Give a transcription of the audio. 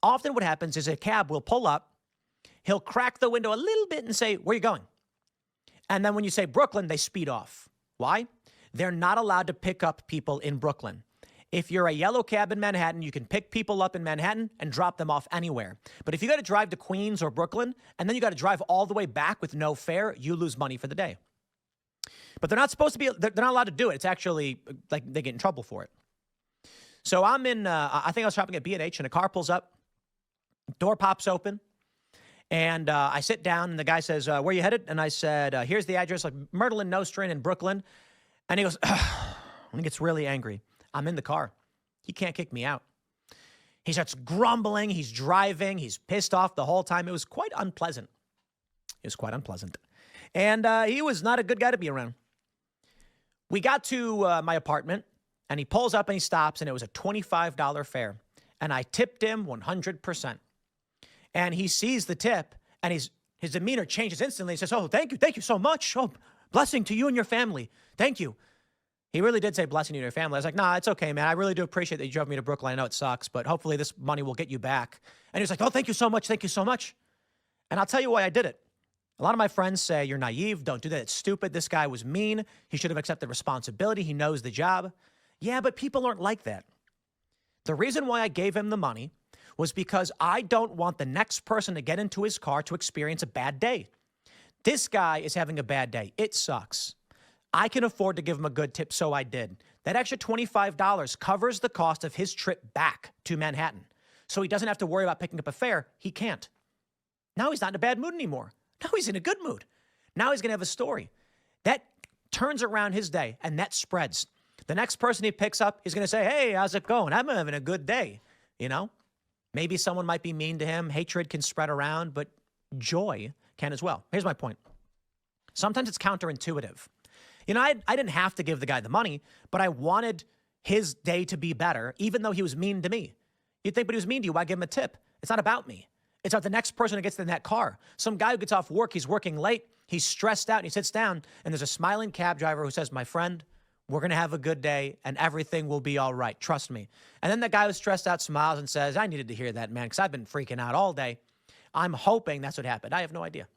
Often what happens is a cab will pull up, he'll crack the window a little bit and say, where are you going? And then when you say Brooklyn, they speed off. Why? They're not allowed to pick up people in Brooklyn. If you're a yellow cab in Manhattan, you can pick people up in Manhattan and drop them off anywhere. But if you got to drive to Queens or Brooklyn, and then you got to drive all the way back with no fare, you lose money for the day. But they're not supposed to be, they're not allowed to do it. It's actually like they get in trouble for it. So I'm in, I think I was shopping at B&H and a car pulls up, door pops open, and I sit down and the guy says, where are you headed? And I said, here's the address, like Myrtle and Nostrand in Brooklyn. And he goes, and he gets really angry. I'm in the car. He can't kick me out. He starts grumbling. He's driving. He's pissed off the whole time. It was quite unpleasant. It was quite unpleasant. And he was not a good guy to be around. We got to my apartment, and he pulls up and he stops, and it was a $25 fare. And I tipped him 100%. And he sees the tip, and his demeanor changes instantly. He says, oh, thank you so much. Oh, blessing to you and your family. Thank you. He really did say blessing to you and your family. I was like, nah, it's okay, man. I really do appreciate that you drove me to Brooklyn. I know it sucks, but hopefully this money will get you back. And he was like, oh, thank you so much. Thank you so much. And I'll tell you why I did it. A lot of my friends say, you're naive. Don't do that. It's stupid. This guy was mean. He should have accepted responsibility. He knows the job. Yeah, but people aren't like that. The reason why I gave him the money was because I don't want the next person to get into his car to experience a bad day. This guy is having a bad day. It sucks. I can afford to give him a good tip, so I did. That extra $25 covers the cost of his trip back to Manhattan. So he doesn't have to worry about picking up a fare. He can't. Now he's not in a bad mood anymore. Now he's in a good mood. Now he's going to have a story. That turns around his day, and that spreads. The next person he picks up is going to say, hey, how's it going? I'm having a good day. You know, maybe someone might be mean to him. Hatred can spread around, but joy can as well. Here's my point. Sometimes it's counterintuitive. You know, I didn't have to give the guy the money, but I wanted his day to be better, even though he was mean to me. You'd think, but he was mean to you. Why give him a tip? It's not about me. It's about the next person who gets in that car. Some guy who gets off work, he's working late, he's stressed out, and he sits down, and there's a smiling cab driver who says, my friend, we're going to have a good day, and everything will be all right. Trust me. And then the guy who's stressed out smiles and says, I needed to hear that, man, because I've been freaking out all day. I'm hoping that's what happened. I have no idea.